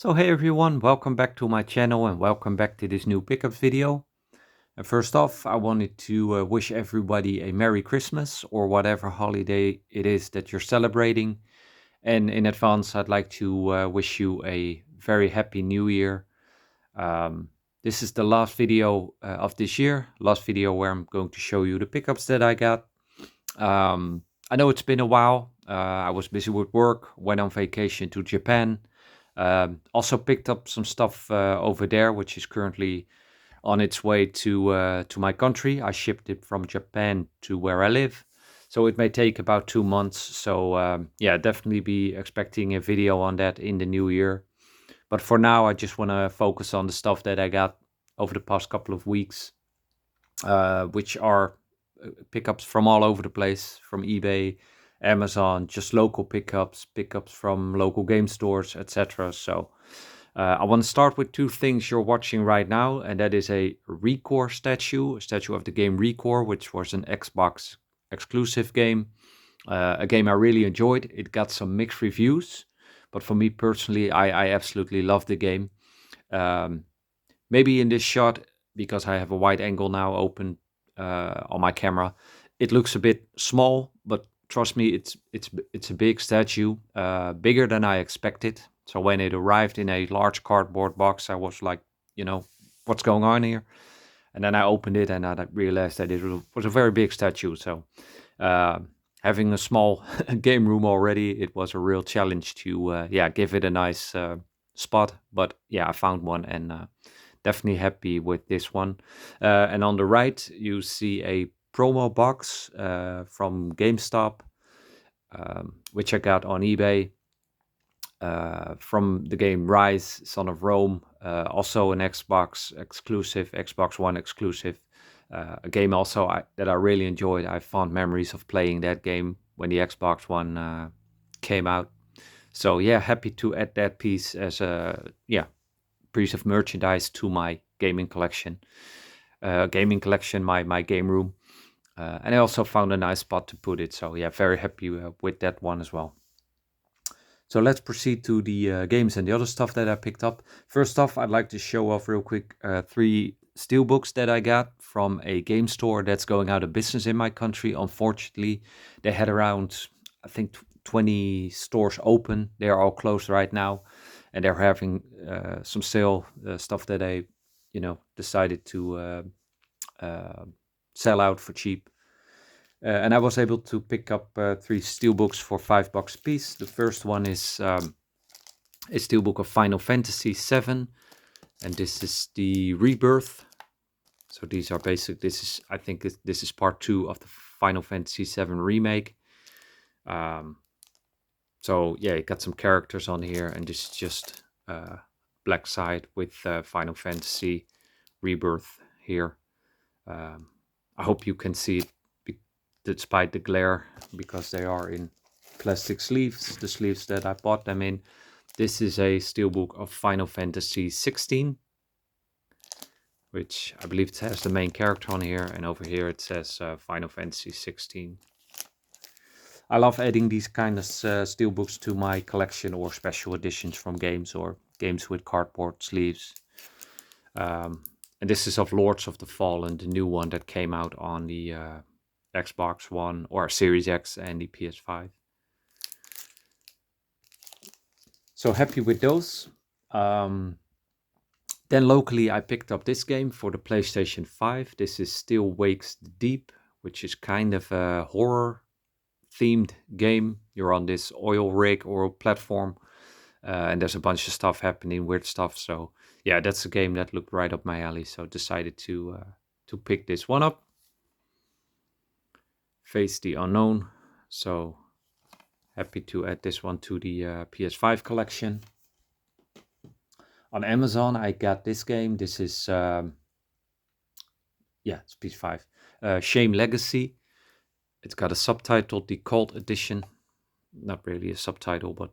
So hey everyone, welcome back to my channel and welcome back to this new pickup video. And first off, I wanted to wish everybody a Merry Christmas or whatever holiday it is that you're celebrating. And in advance, I'd like to wish you a very happy new year. Um, this is the last video of this year, last video where I'm going to show you the pickups that I got. I know it's been a while. I was busy with work, went on vacation to Japan. Also picked up some stuff over there, which is currently on its way to my country. I shipped it from Japan to where I live, so it may take about 2 months. So yeah, definitely be expecting a video on that in the new year. But for now, I just want to focus on the stuff that I got over the past couple of weeks, which are pickups from all over the place, from eBay, Amazon, just local pickups from local game stores, etc. So I want to start with two things you're watching right now, and that is a Recore statue, a statue of the game Recore, which was an Xbox exclusive game, a game I really enjoyed. It got some mixed reviews, but for me personally, I absolutely love the game. Um, Maybe in this shot, because I have a wide angle now open on my camera, it looks a bit small, but trust me, it's a big statue, bigger than I expected. So when it arrived in a large cardboard box, I was like, what's going on here? And then I opened it and I realized that it was a very big statue. So uh, having a small game room already, it was a real challenge to give it a nice spot. But yeah, I found one and definitely happy with this one. And on the right, you see a promo box from GameStop, which I got on eBay from the game Rise, Son of Rome, also an Xbox exclusive, Xbox One exclusive. A game also that I really enjoyed. I have fond memories of playing that game when the Xbox One came out. So yeah, happy to add that piece as a piece of merchandise to my gaming collection. My game room, and I also found a nice spot to put it. So yeah, very happy with that one as well. So let's proceed to the games and the other stuff that I picked up. First off, I'd like to show off real quick three steelbooks that I got from a game store that's going out of business in my country. Unfortunately, they had around, I think, 20 stores open. They are all closed right now, and they're having some sale stuff that they, decided to sell out for cheap. And I was able to pick up three steelbooks for $5 a piece. The first one is a steelbook of Final Fantasy VII, and this is the Rebirth. So these are basic. I think this is part 2 of the Final Fantasy VII remake. So yeah, it got some characters on here, and this is just black side with Final Fantasy Rebirth here. I hope you can see it despite the glare, because they are in plastic sleeves, the sleeves that I bought them in. This is a steelbook of Final Fantasy 16, which I believe it has the main character on here, and over here it says Final Fantasy 16. I love adding these kind of steelbooks to my collection, or special editions from games, or games with cardboard sleeves. And this is of Lords of the Fallen, the new one that came out on the Xbox One or Series X and the PS5. So happy with those. Then locally I picked up this game for the PlayStation 5. This is Still Wakes the Deep, which is kind of a horror themed game. You're on this oil rig or platform, and there's a bunch of stuff happening, weird stuff. So yeah, that's a game that looked right up my alley. So decided to pick this one up. Face the Unknown. So happy to add this one to the PS5 collection. On Amazon, I got this game. This is, it's PS5. Shame Legacy. It's got a subtitle, the Cult Edition. Not really a subtitle, but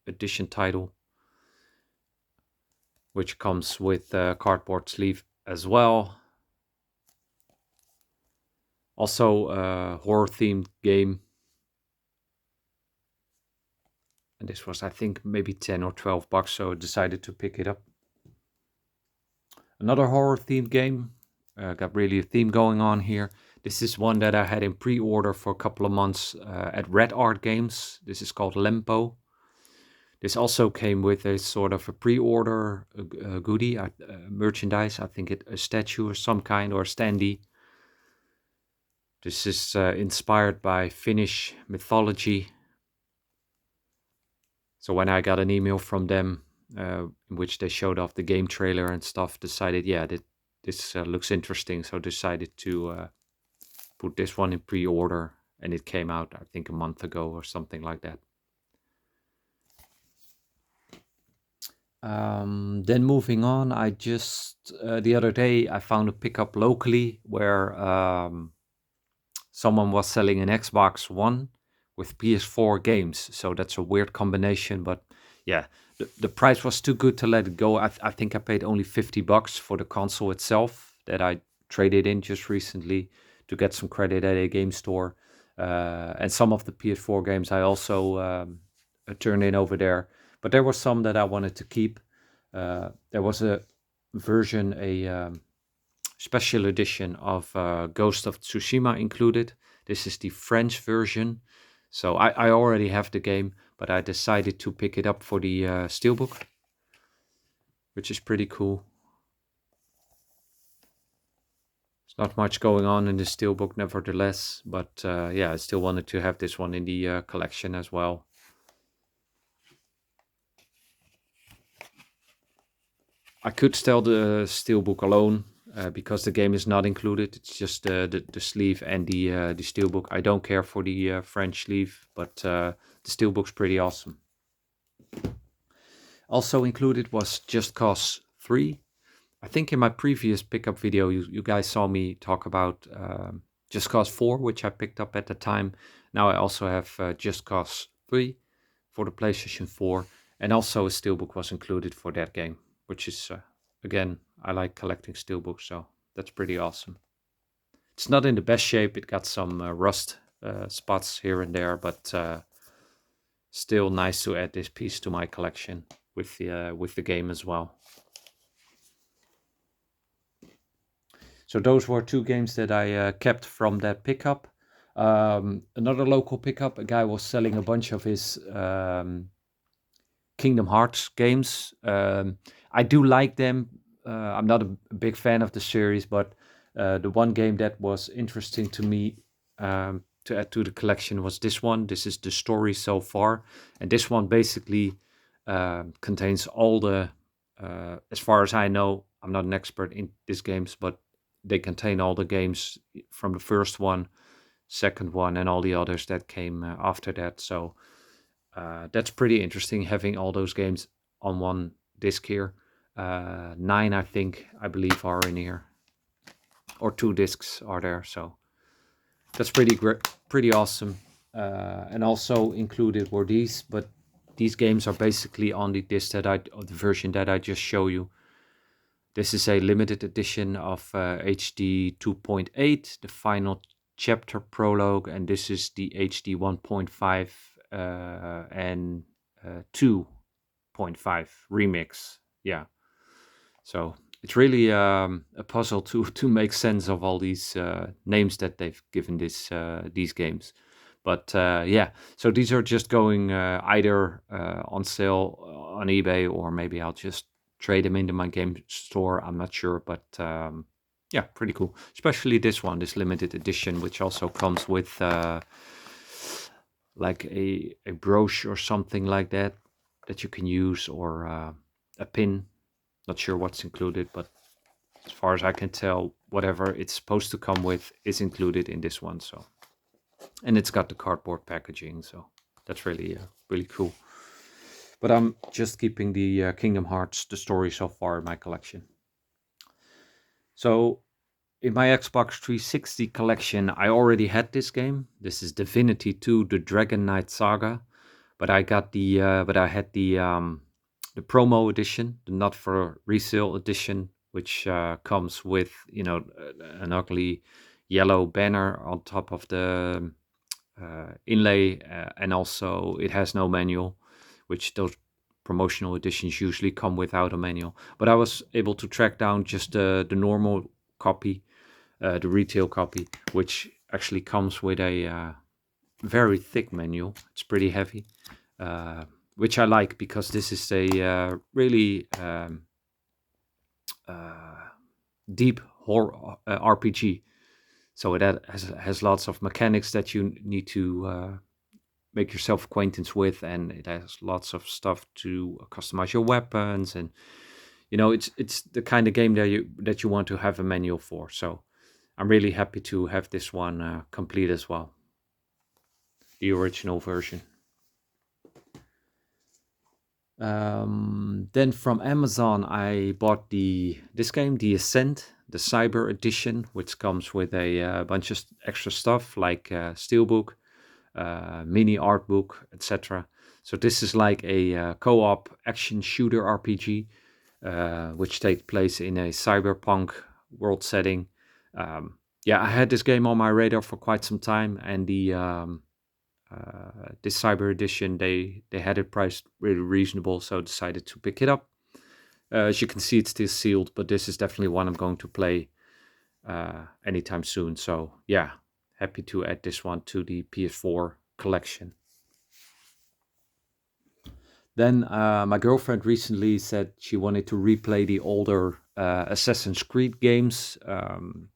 edition title, which comes with a cardboard sleeve as well. Also a horror-themed game. And this was, I think, maybe 10 or 12 bucks, so I decided to pick it up. Another horror themed game. Got really a theme going on here. This is one that I had in pre-order for a couple of months at Red Art Games. This is called Lempo. This also came with a sort of a pre-order goodie, merchandise. I think a statue or some kind, or a standee. This is inspired by Finnish mythology. So when I got an email from them, in which they showed off the game trailer and stuff, decided, yeah, this looks interesting. So decided to put this one in pre-order, and it came out, I think, a month ago or something like that. Then moving on, I just the other day I found a pickup locally where someone was selling an Xbox One with PS4 games. So that's a weird combination, but yeah, the price was too good to let it go. I think I paid only $50 for the console itself that I traded in just recently to get some credit at a game store. And some of the PS4 games I also turned in over there. But there were some that I wanted to keep. There was a version, a special edition of Ghost of Tsushima included. This is the French version. So I already have the game, but I decided to pick it up for the Steelbook, which is pretty cool. There's not much going on in the Steelbook nevertheless, but yeah, I still wanted to have this one in the collection as well. I could sell the Steelbook alone, because the game is not included. It's just the sleeve and the Steelbook. I don't care for the French sleeve, but the Steelbook's pretty awesome. Also included was Just Cause 3. I think in my previous pickup video, you guys saw me talk about Just Cause 4, which I picked up at the time. Now I also have Just Cause 3 for the PlayStation 4, and also a Steelbook was included for that game, which is, again, I like collecting Steelbooks, so that's pretty awesome. It's not in the best shape. It got some rust spots here and there, but still nice to add this piece to my collection with the game as well. So those were two games that I kept from that pickup. Another local pickup, a guy was selling a bunch of his Kingdom Hearts games. I do like them. I'm not a big fan of the series, but the one game that was interesting to me to add to the collection was this one. This is The Story So Far. And this one basically contains all the, as far as I know, I'm not an expert in these games, but they contain all the games from the first one, second one, and all the others that came after that. So that's pretty interesting, having all those games on one disc here. 9, I believe, are in here, or 2 discs are there. So that's pretty great, pretty awesome. And also included were these, but these games are basically on the disc the version that I just show you. This is a limited edition of HD 2.8, the final chapter prologue, and this is the HD 1.5 and 2.5 remix. Yeah, so it's really a puzzle to make sense of all these names that they've given these games. But yeah, so these are just going either on sale on eBay, or maybe I'll just trade them into my game store. I'm not sure, but yeah, pretty cool. Especially this one, this limited edition, which also comes with like a brooch or something like that you can use, or a pin. Not sure what's included, but as far as I can tell, whatever it's supposed to come with is included in this one. So, and it's got the cardboard packaging, so that's really really cool. But I'm just keeping the Kingdom Hearts, The Story So Far, in my collection. So in my Xbox 360 collection, I already had this game. This is Divinity 2: The Dragon Knight Saga, but I got but I had the promo edition, the not for resale edition, which comes with, you know, an ugly yellow banner on top of the inlay, and also it has no manual. which those promotional editions usually come without a manual. But I was able to track down just the normal copy, the retail copy, which actually comes with a very thick manual. It's pretty heavy, which I like because this is a really deep horror RPG. So it has lots of mechanics that you need to make yourself acquaintance with, and it has lots of stuff to customize your weapons, and it's the kind of game that you want to have a manual for. So I'm really happy to have this one complete as well, the original version. Then from Amazon, I bought this game, The Ascent, the Cyber Edition, which comes with a bunch of extra stuff like steelbook, mini art book, etc. So this is like a co-op action shooter RPG, which takes place in a cyberpunk world setting. Yeah, I had this game on my radar for quite some time, and this Cyber Edition, they had it priced really reasonable, so I decided to pick it up. As you can see, it's still sealed, but this is definitely one I'm going to play anytime soon. So yeah, happy to add this one to the PS4 collection. Then my girlfriend recently said she wanted to replay the older Assassin's Creed games.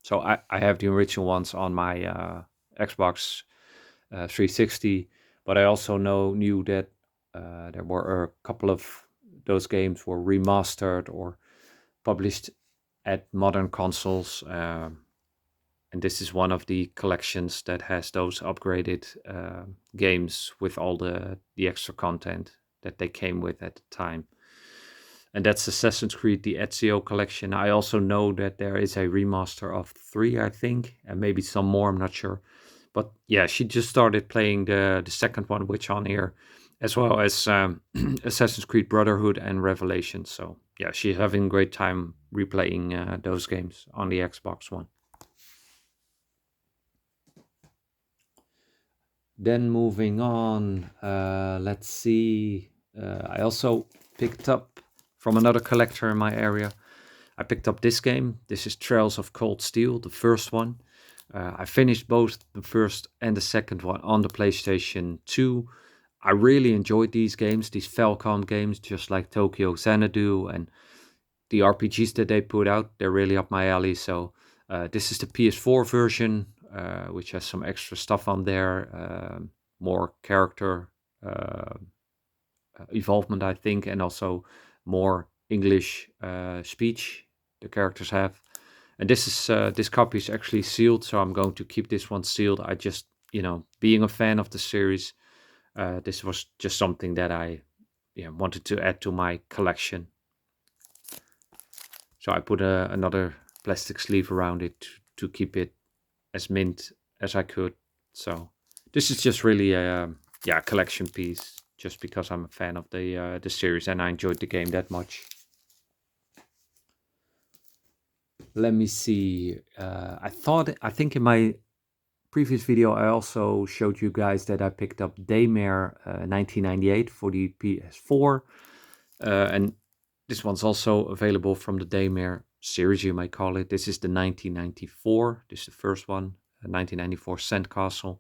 So I have the original ones on my Xbox 360, but I also knew that there were a couple of those games were remastered or published at modern consoles, and this is one of the collections that has those upgraded games with all the extra content that they came with at the time. And that's Assassin's Creed, the Ezio collection. I also know that there is a remaster of 3, I think, and maybe some more, I'm not sure. But yeah, she just started playing the second one, which on here, as well as Assassin's Creed Brotherhood and Revelation. So yeah, she's having a great time replaying those games on the Xbox One. Then moving on, let's see. I also picked up from another collector in my area. I picked up this game. This is Trails of Cold Steel, the first one. I finished both the first and the second one on the PlayStation 2. I really enjoyed these games, these Falcom games, just like Tokyo Xanadu, and the RPGs that they put out. They're really up my alley. So this is the PS4 version, which has some extra stuff on there, more character involvement, I think, and also more English speech the characters have. And this copy is actually sealed, so I'm going to keep this one sealed. I just, being a fan of the series, this was just something that I wanted to add to my collection. So I put another plastic sleeve around it to keep it as mint as I could. So this is just really a collection piece, just because I'm a fan of the series and I enjoyed the game that much. Let me see. I think in my previous video I also showed you guys that I picked up Daymare 1998 for the PS4, and this one's also available from the Daymare series, you might call it. This is the 1994. This is the first one, 1994 Sandcastle.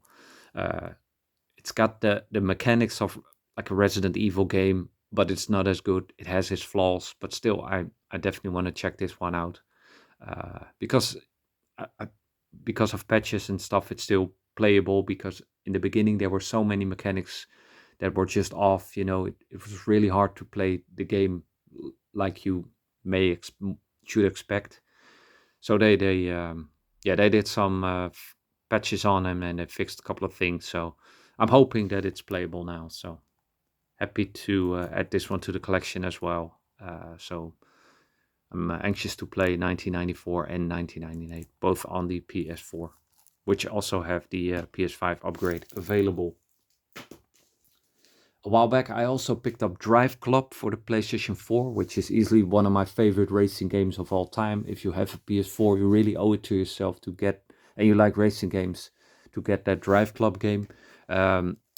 It's got the mechanics of like a Resident Evil game, but it's not as good. It has its flaws, but still, I definitely want to check this one out because because of patches and stuff, it's still playable. Because in the beginning, there were so many mechanics that were just off. It was really hard to play the game like you should expect. So they did some patches on them, and they fixed a couple of things. So I'm hoping that it's playable now. So happy to add this one to the collection as well. So I'm anxious to play 1994 and 1998, both on the PS4, which also have the PS5 upgrade available. A while back, I also picked up Drive Club for the PlayStation 4, which is easily one of my favorite racing games of all time. If you have a PS4, you really owe it to yourself to get, and you like racing games, to get that Drive Club game.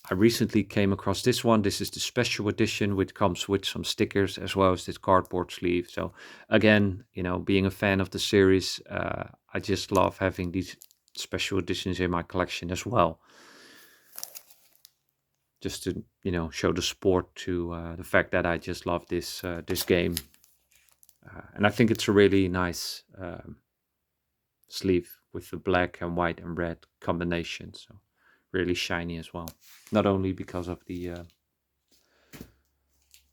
I recently came across this one. This is the special edition, which comes with some stickers as well as this cardboard sleeve. So again, being a fan of the series, I just love having these special editions in my collection as well. Just to show the support to the fact that I just love this game, and I think it's a really nice sleeve with the black and white and red combination. So really shiny as well. Not only because of the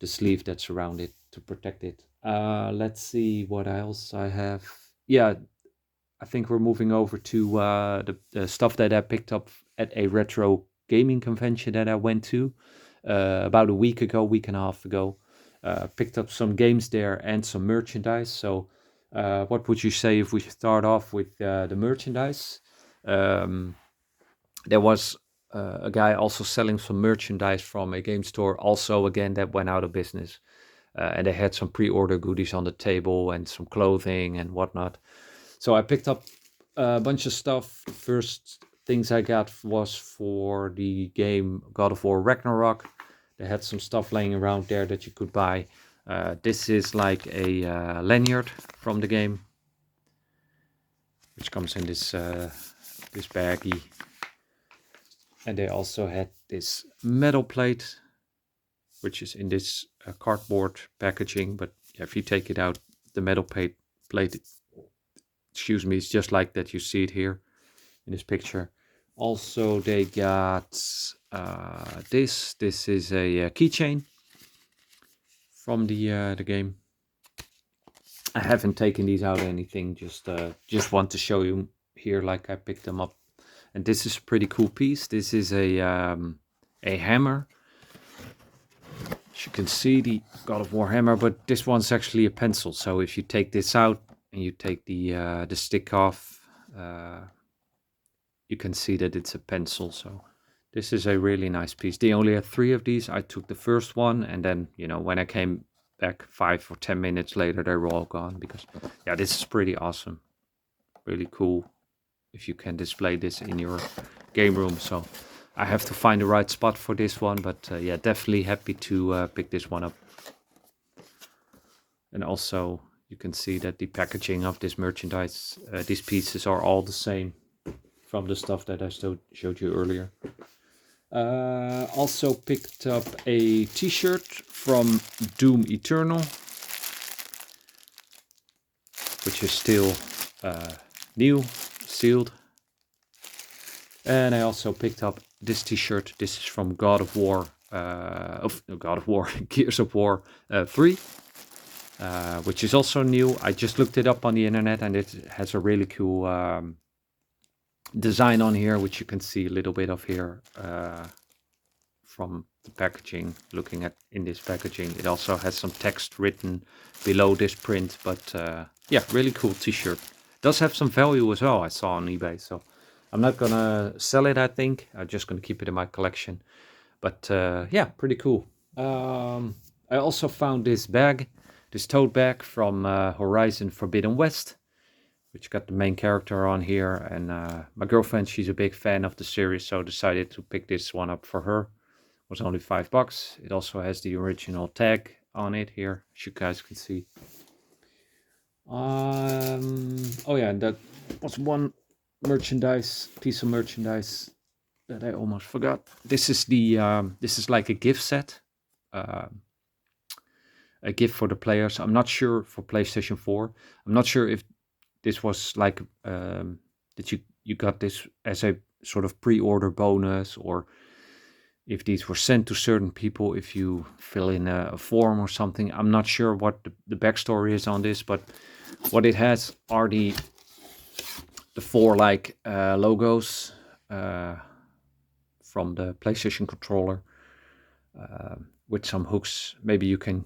sleeve that's around it to protect it. Let's see what else I have. Yeah, I think we're moving over to the stuff that I picked up at a retro gaming convention that I went to about a week and a half ago. Picked up some games there and some merchandise. So what would you say if we start off with the merchandise? There was a guy also selling some merchandise from a game store, also again that went out of business. And they had some pre-order goodies on the table and some clothing and whatnot. So I picked up a bunch of stuff. The first things I got was for the game God of War Ragnarok. They had some stuff laying around there that you could buy. This is like a lanyard from the game, which comes in this baggie. And they also had this metal plate, which is in this cardboard packaging. But if you take it out, the metal plate, excuse me, it's just like that. You see it here in this picture. Also, they got this. This is a keychain from the game. I haven't taken these out or anything. Just want to show you here, like I picked them up. And this is a pretty cool piece. This is a hammer. As you can see, the God of War hammer, but this one's actually a pencil. So if you take this out and you take the stick off, you can see that it's a pencil. So this is a really nice piece. They only had 3 of these. I took the first one, and then when I came back 5 or 10 minutes later, they were all gone. Because yeah, this is pretty awesome, really cool if you can display this in your game room. So I have to find the right spot for this one, but yeah, definitely happy to pick this one up. And also you can see that the packaging of this merchandise, these pieces are all the same from the stuff that I showed you earlier. Also picked up a t-shirt from Doom Eternal, which is still new, sealed. And I also picked up this t-shirt. This is from God of War, Gears of War 3, which is also new. I just looked it up on the internet, and it has a really cool design on here, which you can see a little bit of here from the packaging. Looking at in this packaging, it also has some text written below this print, but yeah, really cool t-shirt. Does have some value as well, I saw on eBay. So I'm not gonna sell it, I think. I'm just gonna keep it in my collection. But yeah, pretty cool. I also found this bag, this tote bag from Horizon Forbidden West, which got the main character on here. And my girlfriend, she's a big fan of the series, so decided to pick this one up for her. It was only $5. It also has the original tag on it here, as you guys can see. Oh yeah, that was one piece of merchandise that I almost forgot. This is this is like a gift set, a gift for the players. I'm not sure for PlayStation 4. I'm not sure if this was like that you got this as a sort of pre-order bonus, or if these were sent to certain people if you fill in a form or something. I'm not sure what the backstory is on this, but what it has are the 4 like logos from the PlayStation controller with some hooks. Maybe you can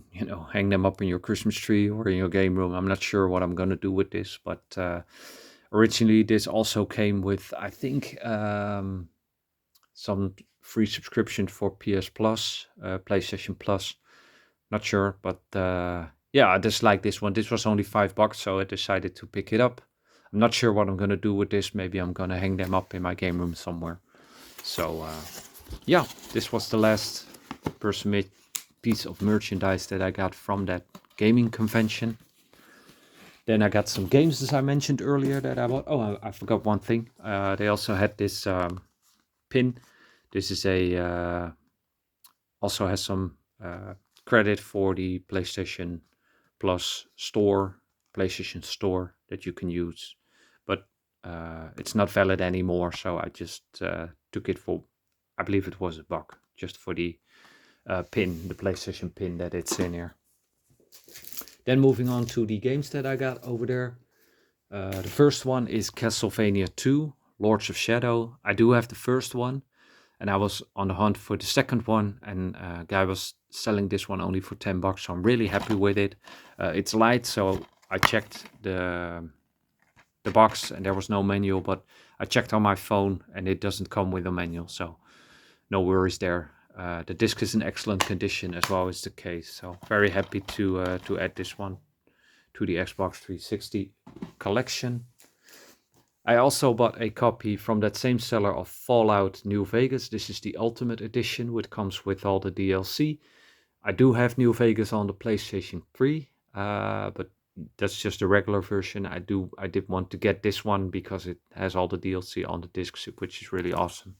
hang them up in your Christmas tree or in your game room. I'm not sure what I'm going to do with this, but originally this also came with, I think, some free subscription for PS Plus, PlayStation Plus. Not sure, but yeah, I just like this one. This was only $5, so I decided to pick it up. I'm not sure what I'm going to do with this. Maybe I'm going to hang them up in my game room somewhere. So yeah, this was the last person-made piece of merchandise that I got from that gaming convention. Then I got some games, as I mentioned earlier, that I bought. Oh, I forgot one thing. They also had this pin. This is also has some credit for the PlayStation Plus store, PlayStation Store that you can use, but it's not valid anymore. So I just took it for, I believe it was $1, just for the pin, the PlayStation pin that it's in here. Then moving on to the games that I got over there. The first one is Castlevania 2, Lords of Shadow. I do have the first one, and I was on the hunt for the second one, and a guy was selling this one only for $10, so I'm really happy with it. It's light, so I checked the box, and there was no manual, but I checked on my phone, and it doesn't come with a manual, so no worries there. The disc is in excellent condition, as well as the case, so very happy to add this one to the Xbox 360 collection. I also bought a copy from that same seller of Fallout New Vegas. This is the Ultimate Edition, which comes with all the DLC. I do have New Vegas on the PlayStation 3, but that's just the regular version. I did want to get this one because it has all the DLC on the discs, which is really awesome.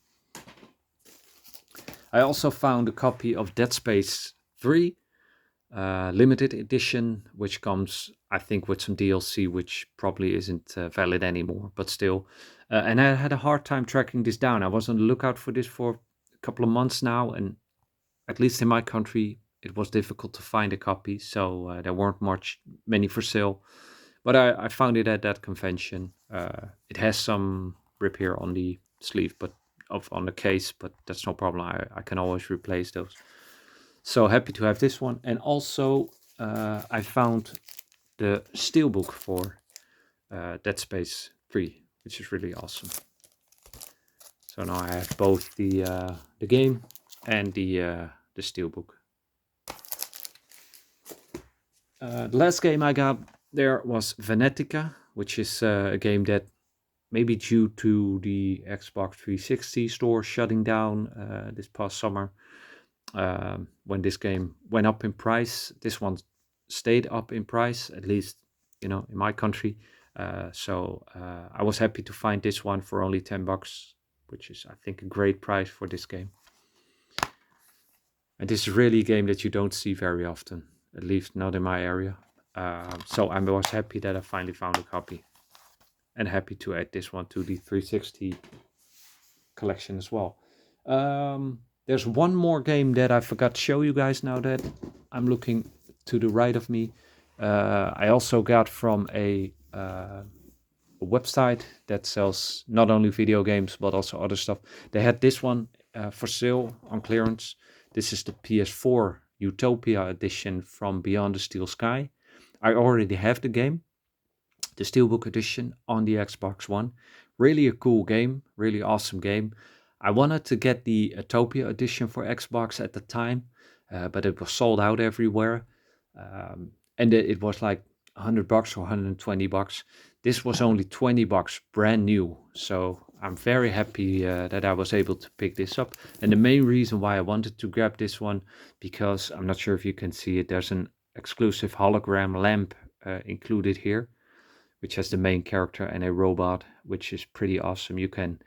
I also found a copy of Dead Space 3 limited edition, which comes, I think, with some DLC, which probably isn't valid anymore, but still. And I had a hard time tracking this down. I was on the lookout for this for a couple of months now, and at least in my country, it was difficult to find a copy, so there weren't many for sale. But I found it at that convention. It has some rip here on the sleeve, but on the case, but that's no problem. I can always replace those. So happy to have this one. And also, I found the steelbook for Dead Space 3, which is really awesome. So now I have both the game and the steelbook. The last game I got there was Venetica, which is a game that maybe due to the Xbox 360 store shutting down this past summer, when this game went up in price, this one stayed up in price, at least, in my country. So I was happy to find this one for only $10, which is, I think, a great price for this game. And this is really a game that you don't see very often, at least not in my area. So I was happy that I finally found a copy, and happy to add this one to the 360 collection as well. There's one more game that I forgot to show you guys now that I'm looking to the right of me. I also got from a website that sells not only video games but also other stuff. They had this one for sale on clearance. This is the PS4 Utopia edition from Beyond the Steel Sky. I already have the game, the Steelbook edition, on the Xbox One. Really a cool game, really awesome game. I wanted to get the Utopia edition for Xbox at the time, but it was sold out everywhere. And it was like $100 or $120. This was only $20, brand new. So I'm very happy that I was able to pick this up. And the main reason why I wanted to grab this one, because I'm not sure if you can see it, there's an exclusive hologram lamp included here, which has the main character and a robot, which is pretty awesome. You can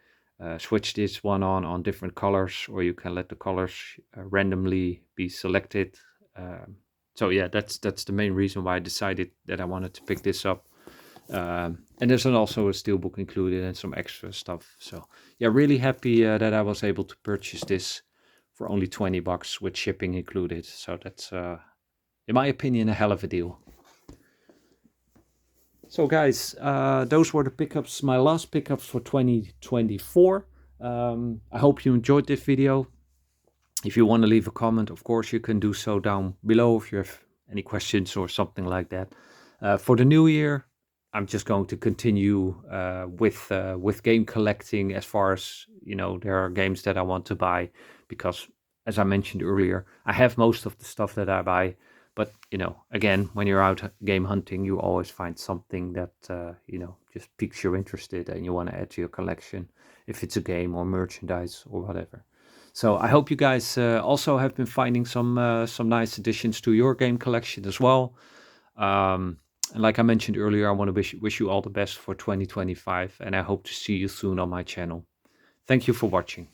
switch this one on different colors, or you can let the colors randomly be selected. So yeah, that's the main reason why I decided that I wanted to pick this up. And there's also a steelbook included and some extra stuff. So yeah, really happy that I was able to purchase this for only $20 with shipping included. So that's, in my opinion, a hell of a deal. So guys, those were the pickups, my last pickups for 2024. I hope you enjoyed this video. If you want to leave a comment, of course, you can do so down below if you have any questions or something like that. For the new year, I'm just going to continue with game collecting, as far as, there are games that I want to buy, because as I mentioned earlier, I have most of the stuff that I buy. But, again, when you're out game hunting, you always find something that, just piques your interest and you want to add to your collection, if it's a game or merchandise or whatever. So I hope you guys also have been finding some nice additions to your game collection as well. And like I mentioned earlier, I want to wish you all the best for 2025, and I hope to see you soon on my channel. Thank you for watching.